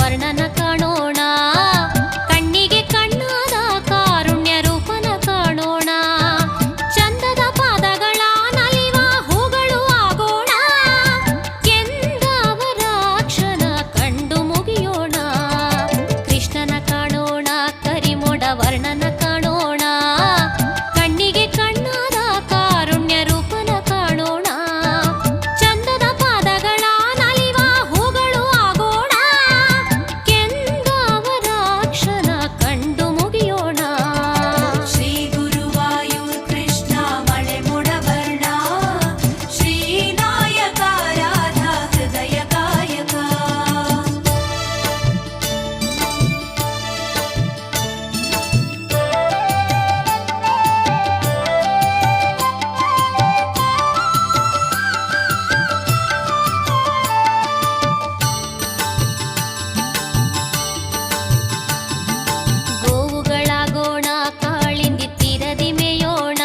ವರ್ಣನ ಕಾಣೋಣ, ಕಣ್ಣಿಗೆ ಕಣ್ಣಾದ ಕಾರುಣ್ಯ ರೂಪನ ಕಾಣೋಣ. ಚಂದದ ಪಾದಗಳ ನಲಿವ ಹೂಗಳು ಆಗೋಣ, ಕೆಂದವರ ಕ್ಷಣ ಕಂಡು ಮುಗಿಯೋಣ. ಕೃಷ್ಣನ ಕಾಣೋಣ, ಕರಿಮೋಡ ವರ್ಣನ ಕಾಣೋಣ, ಕಣ್ಣಿಗೆ ಕಣ್ಣಾದ ಕಾರುಣ್ಯ ರೂಪನ ಕಾಣೋಣ. ಚಂದದ ಪಾದಗಳ ನಲಿವ ಹೂಗಳು ಆಗೋಣ, ಕೆಂದವರ ಕ್ಷಣ ಕಂಡು ಮುಗಿಯೋಣ. ಶ್ರೀ ಗುರುವಾಯೂರ್ ಕೃಷ್ಣ ಮಳೆಮೊಡ ವರ್ಣ, ಶ್ರೀನಾಯಕ ರಾಧಾ ಹೃದಯ ಕಾಯಕ. ಗೋವುಗಳಾಗೋಣ, ಕಾಳಿಂದಿ ತೀರದಿ ಮೇಯೋಣ,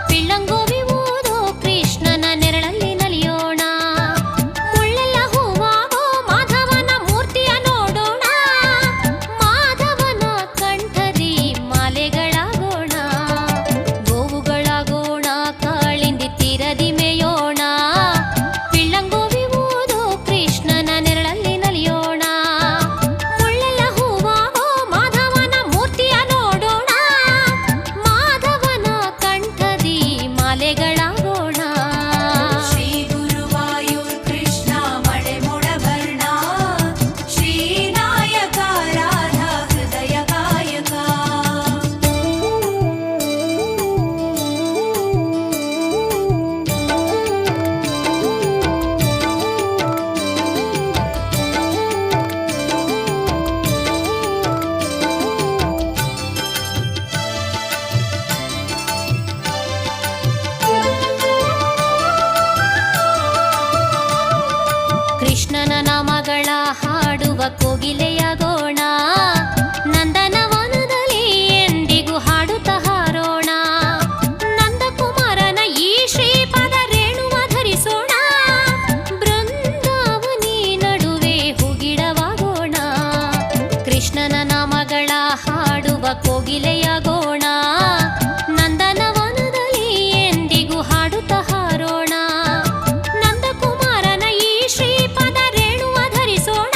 ಪಿಳ್ಳಂಗೋವಿ ಊದೋ ಕೃಷ್ಣನ ನೆರಳಲ್ಲಿ ನಲಿಯೋಣ. ಮುಳ್ಳೆಲ್ಲ ಹೂವಾಗೋ ಮಾಧವನ ಮೂರ್ತಿಯ ನೋಡೋಣ, ಮಾಧವನ ಕಂಠದಿ ಮಾಲೆಗಳಾಗೋಣ. ಗೋವುಗಳಾಗೋಣ, ಕಾಳಿಂದಿ ತೀರದಿ ಮೇಯೋಣ, ಪಿಳ್ಳಂಗೋವಿ ಊದೋ ಕೃಷ್ಣನ ನೆರಳಲ್ಲಿ ನಲಿಯೋಣ. ಮುಳ್ಳೆಲ್ಲ ಹೂವಾಗೋ ಮಾಧವನ ಮೂರ್ತಿಯ ನೋಡೋಣ, ಮಾಧವನ ಕಂಠದಿ ಮಾಲೆಗಳಾಗೋಣ. ಶ್ರೀ ಗುರುವಾಯೂರ್ ಕೃಷ್ಣ ಮಳೆಮೊಡ ವರ್ಣ, ಶ್ರೀನಾಯಕ ರಾಧಾ ಹೃದಯ ಕಾಯಕ. ಕೃಷ್ಣನ ನಾಮಗಳ ಹಾಡುವ ಕೋಗಿಲೆಯಾಗೋಣ, ನಂದನವನದಲ್ಲಿ ಎಂದಿಗೂ ಹಾಡುತ್ತಾ ಹಾರೋಣ. ನಂದಕುಮಾರನ ಈ ಶ್ರೀಪಾದ ರೇಣುವ ಧರಿಸೋಣ, ಬೃಂದಾವನಿ ನಡುವೆ ಹುಗಿಡವಾಗೋಣ. ಕೃಷ್ಣನ ನಾಮಗಳ ಹಾಡುವ ಕೋಗಿಲೆಯಾಗೋಣ, ನಂದನವನದಲ್ಲಿ ಎಂದಿಗೂ ಹಾಡುತ್ತಾ ಹಾರೋಣ. ನಂದಕುಮಾರನ ಈ ಶ್ರೀಪಾದ ರೇಣುವ ಧರಿಸೋಣ,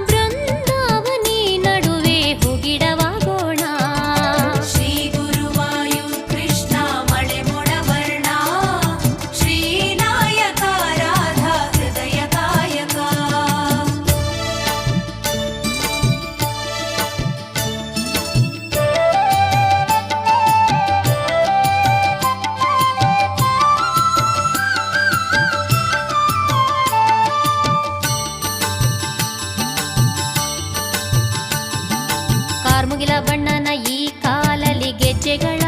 ಬೃಂದಾವನಿ ನಡುವೆ ಹುಗಿಡವಾಗೋಣ. ಶ್ರೀ ಗುರುವಾಯೂರ್ ಕೃಷ್ಣ ಮಳೆಮೊಡ ವರ್ಣ, ಶ್ರೀನಾಯಕ ರಾಧಾ ಹೃದಯ ಕಾಯಕ. ಕಾರ್ಮುಗಿಲ ಬಣ್ಣನ ಈ ಕಾಲಲ್ಲಿ ಗೆಜ್ಜೆಗಳ